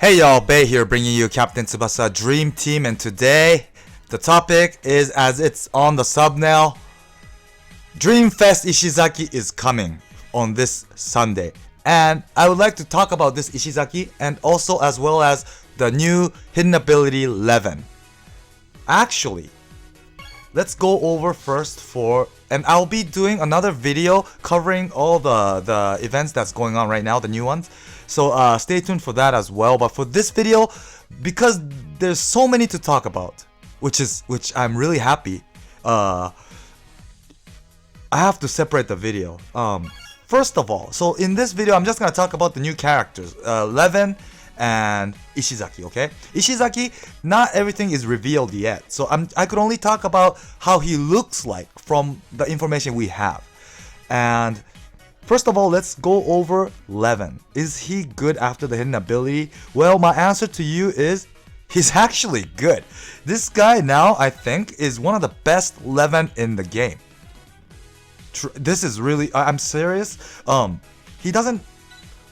Hey y'all, Bay here bringing you Captain Tsubasa Dream Team, and today the topic is, as it's on the thumbnail, Dreamfest Ishizaki is coming on this Sunday. And I would like to talk about this Ishizaki and also as well as the new hidden ability Levin. Actually, let's go over first and I'll be doing another video covering all the events that's going on right now, the new ones. So stay tuned for that as well. But for this video, because there's so many to talk about, which I'm really happy, I have to separate the video. First of all, so in this video, I'm just gonna talk about the new characters, Levin and Ishizaki. Okay, Ishizaki, not everything is revealed yet, so I could only talk about how he looks like from the information we have. And first of all, let's go over Levin. Is he good after the hidden ability? Well, my answer to you is he's actually good. This guy now, I think, is one of the best Levin in the game. This is really, I'm serious. He doesn't,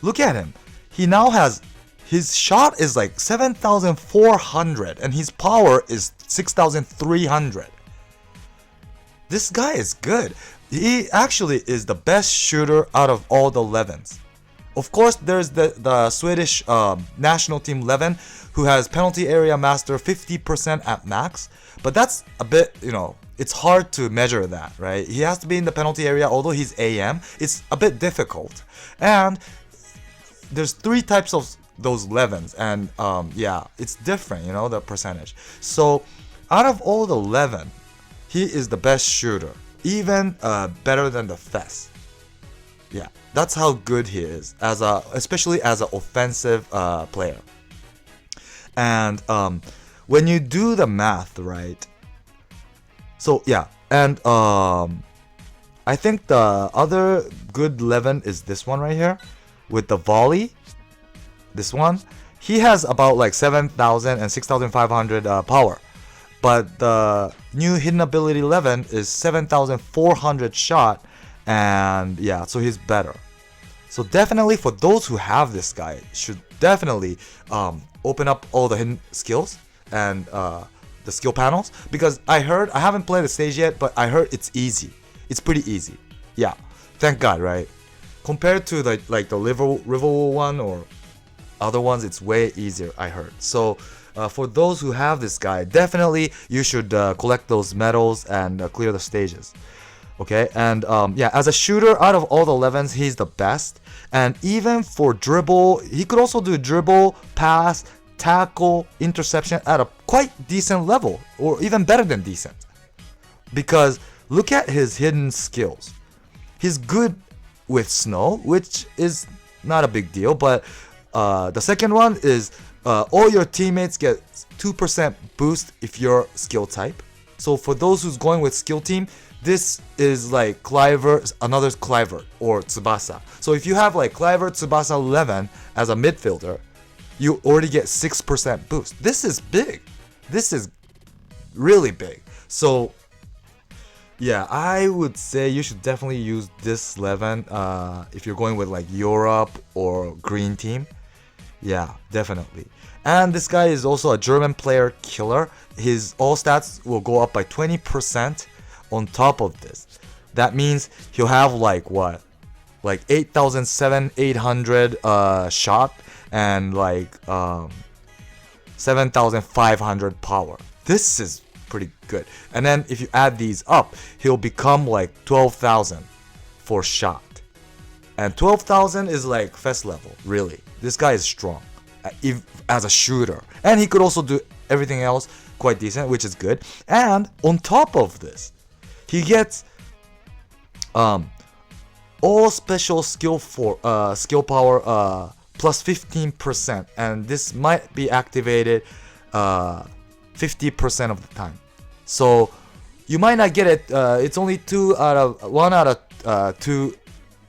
look at him. He now has, his shot is like 7,400 and his power is 6,300. This guy is good. He actually is the best shooter out of all the Levins. Of course, there's the Swedish national team Levin, who has penalty area master 50% at max. But that's a bit, it's hard to measure that, right? He has to be in the penalty area, although he's AM. It's a bit difficult. And there's 3 types of those Levins. And yeah, it's different, the percentage. So out of all the Levin, he is the best shooter. Even better than the Fess. Yeah, that's how good he is, especially as an offensive player. And when you do the math, right? So yeah, and I think the other good Levin is this one right here, with the volley. This one, he has about like 7,000 and 6,500 power. But the new hidden ability Levin is 7,400 shot, and yeah, so he's better. So definitely for those who have this guy, should definitely open up all the hidden skills and the skill panels, because I haven't played the stage yet, but I heard it's easy. It's pretty easy. Yeah, thank God, right? Compared to the Rival one or other ones, it's way easier, I heard. So for those who have this guy, definitely you should collect those medals and clear the stages. Okay, and yeah, as a shooter, out of all the Levins, he's the best. And even for dribble, he could also do dribble, pass, tackle, interception at a quite decent level, or even better than decent. Because look at his hidden skills. He's good with snow, which is not a big deal, but the second one is all your teammates get 2% boost if you're skill type. So for those who's going with skill team, this is like another Cliver or Tsubasa. So if you have like Cliver, Tsubasa, Levin as a midfielder, you already get 6% boost. This is big. This is really big. So yeah, I would say you should definitely use this Levin if you're going with like Europe or Green Team. Yeah, definitely. And this guy is also a German player killer. His all stats will go up by 20% on top of this. That means he'll have like what? Like 8,800 shot and like 7,500 power. This is pretty good. And then if you add these up, he'll become like 12,000 for shot. And 12,000 is like Fest level, really. This guy is strong as a shooter. And he could also do everything else quite decent, which is good. And on top of this, he gets all special skill power plus 15%. And this might be activated 50% of the time. So you might not get it. It's only 1 out of 2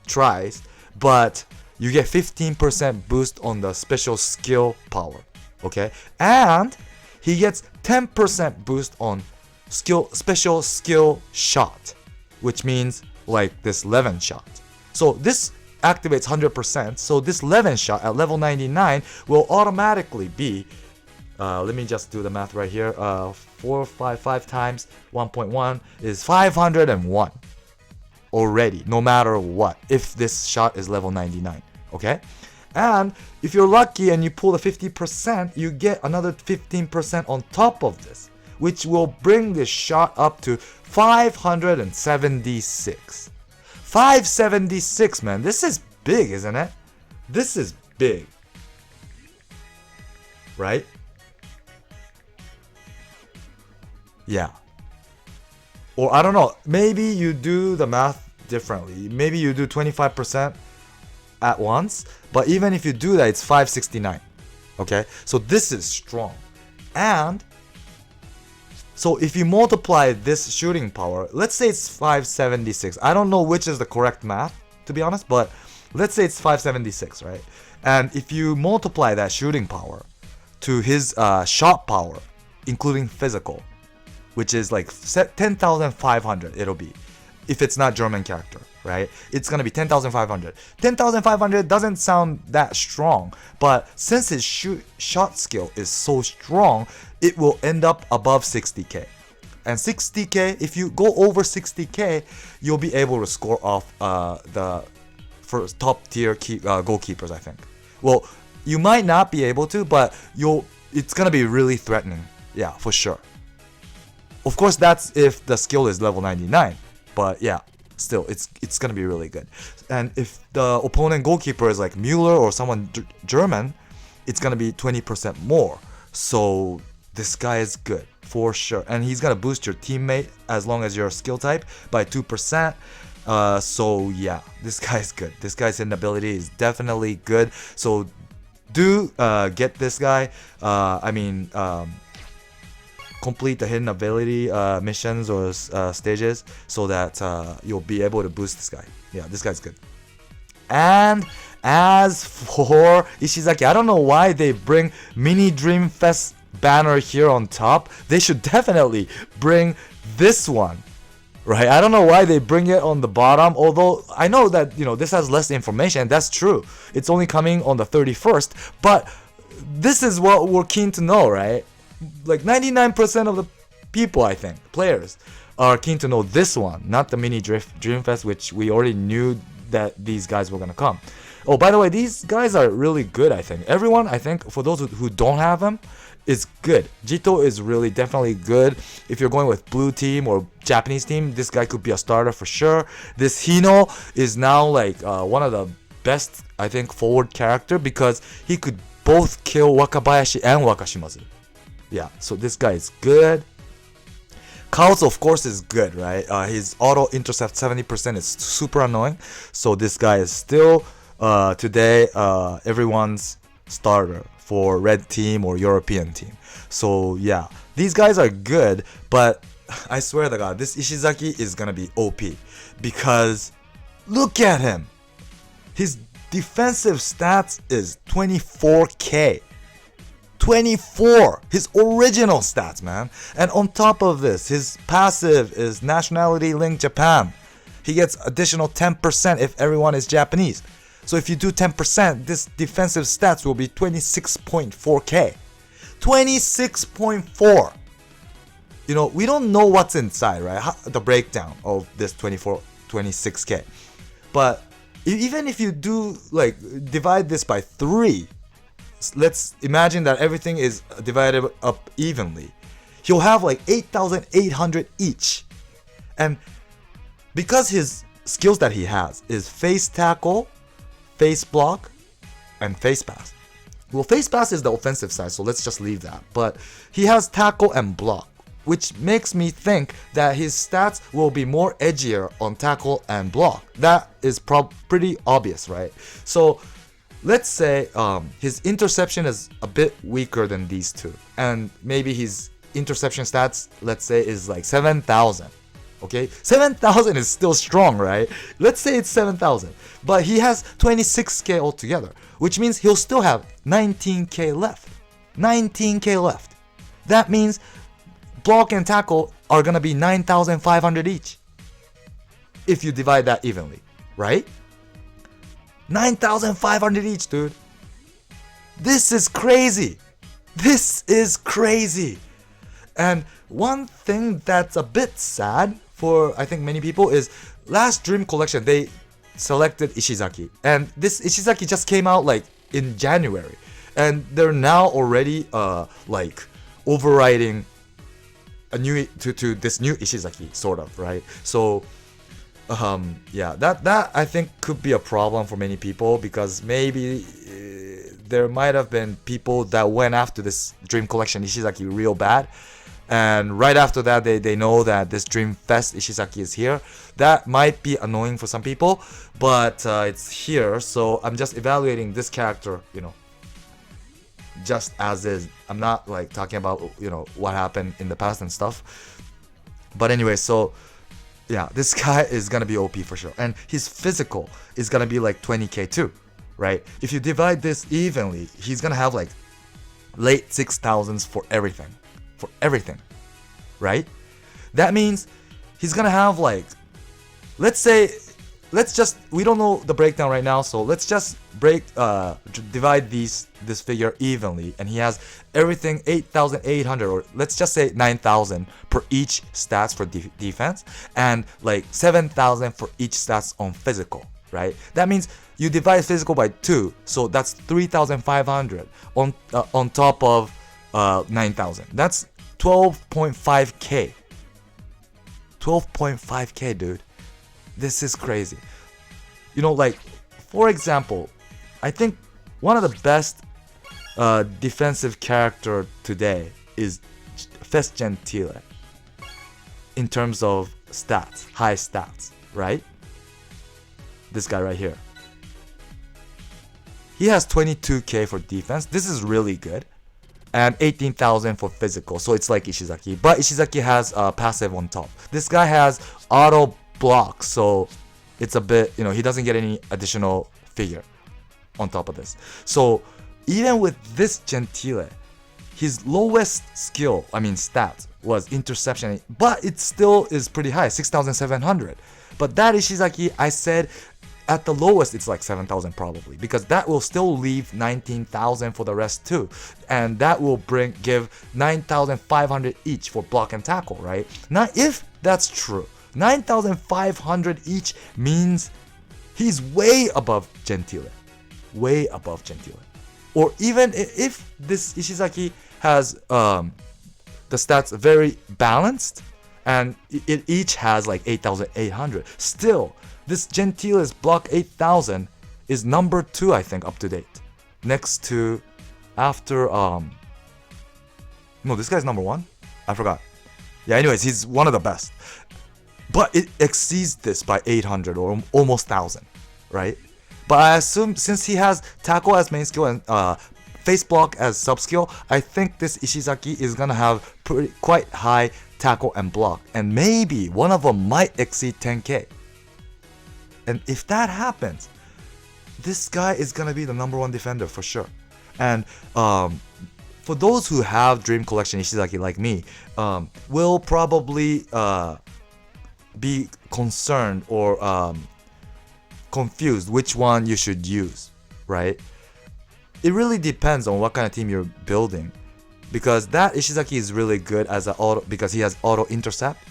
tries, but you get 15% boost on the special skill power. Okay, and he gets 10% boost on special skill shot, which means like this Levin shot. So this activates 100%. So this 11 shot at level 99 will automatically be, let me just do the math right here. 455 times 1.1 is 501 already, no matter what, if this shot is level 99. Okay? And if you're lucky and you pull the 50%, you get another 15% on top of this, which will bring this shot up to 576. 576, man. This is big, isn't it? This is big. Right? Yeah. Or I don't know. Maybe you do the math differently. Maybe you do 25% at once. But even if you do that, it's 569. Okay? So this is strong. And so if you multiply this shooting power, let's say it's 576. I don't know which is the correct math, to be honest, but let's say it's 576, right? And if you multiply that shooting power to his shot power, including physical, which is like 10,500, it'll be, if it's not German character, right? It's gonna be 10,500. 10,500 doesn't sound that strong, but since his shot skill is so strong, it will end up above 60k. And 60k, if you go over 60k, you'll be able to score off the first top tier goalkeepers, I think. Well, you might not be able to, but it's gonna be really threatening. Yeah, for sure. Of course, that's if the skill is level 99. But yeah, still, it's gonna be really good. And if the opponent goalkeeper is like Müller or someone German, it's gonna be 20% more. So this guy is good for sure, and he's gonna boost your teammate as long as you're a skill type by 2%. So yeah, this guy's good. This guy's hidden ability is definitely good. So do get this guy. Complete the hidden ability missions or stages so that you'll be able to boost this guy. Yeah, this guy's good. And as for Ishizaki, I don't know why they bring Mini Dream Fest banner here on top. They should definitely bring this one, right? I don't know why they bring it on the bottom, although I know that, this has less information. That's true. It's only coming on the 31st, but this is what we're keen to know, right? Like 99% of the people, I think, players, are keen to know this one, not the Mini Dream Fest, which we already knew that these guys were gonna come. Oh, by the way, these guys are really good, I think. Everyone, I think, for those who don't have them, is good. Jito is really definitely good. If you're going with blue team or Japanese team, this guy could be a starter for sure. This Hino is now like one of the best, I think, forward character because he could both kill Wakabayashi and Wakashimazu. Yeah, so this guy is good. Kaozu, of course, is good, right? His auto intercept 70% is super annoying. So this guy is still today everyone's starter for red team or European team. So yeah, these guys are good, but I swear to God, this Ishizaki is gonna be OP because look at him. His defensive stats is 24k. 24, his original stats, man. And on top of this, his passive is nationality linked Japan. He gets additional 10% if everyone is Japanese. So if you do 10%, this defensive stats will be 26.4k. 26.4. We don't know what's inside, right? The breakdown of this 26k. But even if you do divide this by 3, let's imagine that everything is divided up evenly. He'll have 8,800 each. And because his skills that he has is face tackle, face block, and face pass. Well, face pass is the offensive side, so let's just leave that. But he has tackle and block, which makes me think that his stats will be more edgier on tackle and block. That is pretty obvious, right? So let's say his interception is a bit weaker than these two, and maybe his interception stats, let's say, is 7,000. Okay, 7,000 is still strong, right? Let's say it's 7,000, but he has 26k altogether, which means he'll still have 19k left. 19k left. That means block and tackle are gonna be 9,500 each if you divide that evenly, right? 9,500 each, dude. This is crazy. This is crazy. And one thing that's a bit sad for I think many people is last Dream Collection they selected Ishizaki, and this Ishizaki just came out like in January, and they're now already like overriding a new to this new Ishizaki sort of, right? So yeah, that I think could be a problem for many people, because maybe there might have been people that went after this Dream Collection Ishizaki real bad, and right after that they know that this Dream Fest Ishizaki is here. That might be annoying for some people, but it's here, so I'm just evaluating this character, you know, just as is. I'm not like talking about, you know, what happened in the past and stuff. But anyway, so yeah, this guy is gonna be OP for sure, and his physical is gonna be like 20k too, right? If you divide this evenly, he's gonna have like late 6,000s for everything, right? That means he's gonna have like, we don't know the breakdown right now, so let's just divide this figure evenly, and he has everything 8,800, or let's just say 9,000 per each stats for defense, and like 7,000 for each stats on physical, right? That means you divide physical by 2, so that's 3,500 on top of 9,000. That's 12.5k. 12.5k, dude. This is crazy. You know, like, for example, I think one of the best defensive character today is Fest Gentile in terms of stats, high stats, right? This guy right here. He has 22k for defense. This is really good. And 18,000 for physical, so it's like Ishizaki. But Ishizaki has passive on top. This guy has auto block, so it's a bit, you know, he doesn't get any additional figure on top of this. So even with this Gentile, his lowest skill, stats, was interception, but it still is pretty high, 6,700. But that Ishizaki, I said, at the lowest, it's like 7,000 probably, because that will still leave 19,000 for the rest too, and that will give 9,500 each for block and tackle, right? Now, if that's true, 9,500 each means he's way above Gentile, Or even if this Ishizaki has the stats very balanced, and it each has like 8,800, still, this Gentile's block 8,000 is number 2, I think, up to date. Next to, after, no, this guy's number 1? I forgot. Yeah, anyways, he's one of the best. But it exceeds this by 800 or almost 1,000, right? But I assume since he has tackle as main skill and face block as sub skill, I think this Ishizaki is gonna have quite high tackle and block. And maybe one of them might exceed 10k. And if that happens, this guy is gonna be the number 1 defender for sure. And for those who have Dream Collection Ishizaki like me, will probably be concerned or confused which one you should use, right? It really depends on what kind of team you're building, because that Ishizaki is really good as an auto, because he has auto intercept.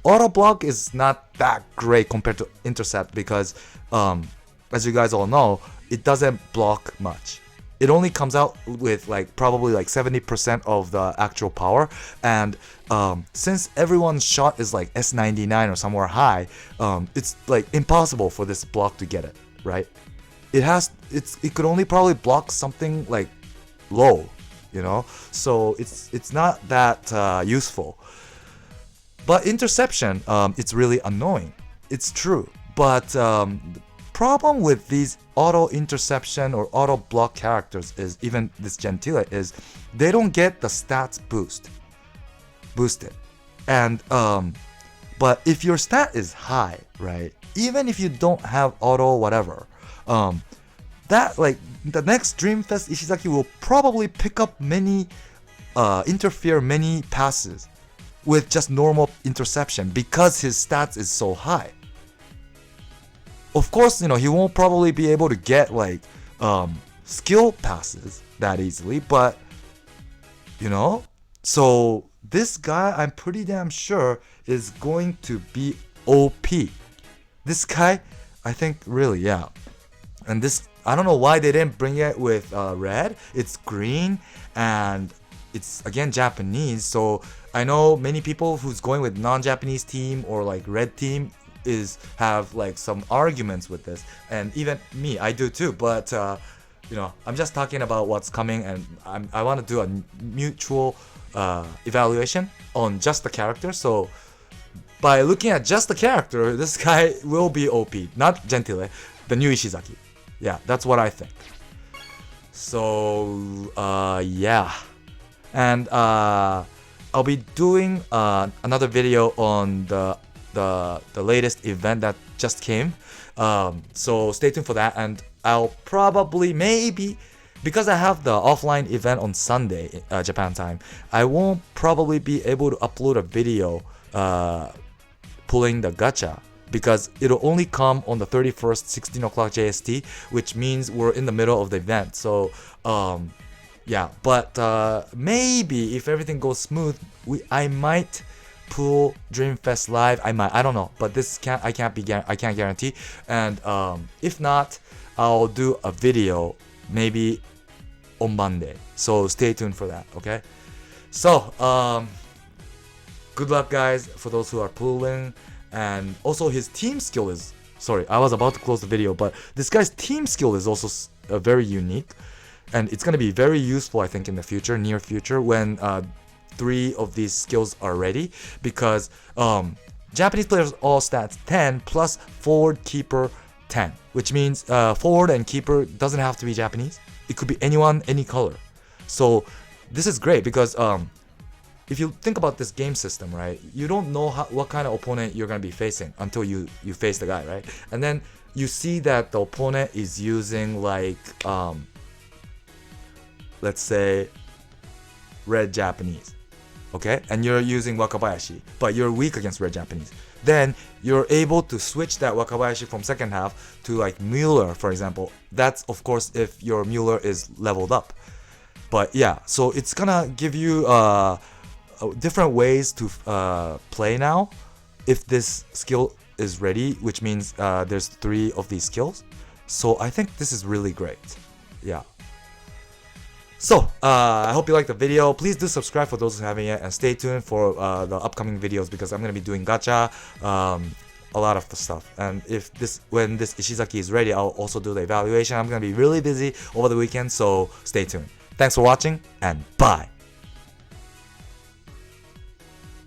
Auto block is not that great compared to intercept, because as you guys all know, it doesn't block much. It only comes out with like probably like 70% of the actual power, and since everyone's shot is like S99 or somewhere high, it's like impossible for this block to get it, right? It could only probably block something like low, you know, so it's not that useful. But interception, it's really annoying. It's true. But the problem with these auto interception or auto block characters is, even this Gentile, is they don't get the stats boosted. And but if your stat is high, right? Even if you don't have auto whatever, that like the next Dreamfest Ishizaki will probably pick up interfere many passes with just normal interception because his stats is so high. of course, he won't probably be able to get like skill passes that easily, but so this guy, I'm pretty damn sure, is going to be OP. This guy, I think, really, yeah. And this, I don't know why they didn't bring it with red. It's green, and it's, again, Japanese. So I know many people who's going with non-Japanese team or like red team have like some arguments with this. And even me, I do too. But, I'm just talking about what's coming, and I want to do a mutual evaluation on just the character. So by looking at just the character, this guy will be OP, not Gentile, the new Ishizaki. Yeah, that's what I think. So yeah, and I'll be doing another video on the latest event that just came. So stay tuned for that, and I'll probably maybe, because I have the offline event on Sunday, Japan time, I won't probably be able to upload a video pulling the gacha, because it'll only come on the 31st, 16 o'clock JST, which means we're in the middle of the event. So yeah, but maybe if everything goes smooth, I might pull Dreamfest live. I don't know, but I can't guarantee. And if not, I'll do a video maybe on Monday. So stay tuned for that, okay? So good luck, guys, for those who are pulling. And also his team skill is, sorry, I was about to close the video, but this guy's team skill is also very unique, and it's going to be very useful, I think, in the near future, when 3 of these skills are ready, because Japanese players all stats 10 plus forward keeper 10, which means forward and keeper doesn't have to be Japanese. It could be anyone, any color. So this is great, because if you think about this game system, right, you don't know what kind of opponent you're going to be facing until you face the guy, right? And then you see that the opponent is using like let's say red Japanese, okay, and you're using Wakabayashi, but you're weak against red Japanese. Then you're able to switch that Wakabayashi from second half to like Mueller, for example. That's of course if your Mueller is leveled up. But yeah, so it's gonna give you different ways to play now if this skill is ready, which means there's 3 of these skills. So I think this is really great. Yeah. So I hope you liked the video. Please do subscribe for those who haven't yet, and stay tuned for the upcoming videos, because I'm gonna be doing gacha, a lot of the stuff. And when this Ishizaki is ready, I'll also do the evaluation. I'm gonna be really busy over the weekend, so stay tuned. Thanks for watching, and bye.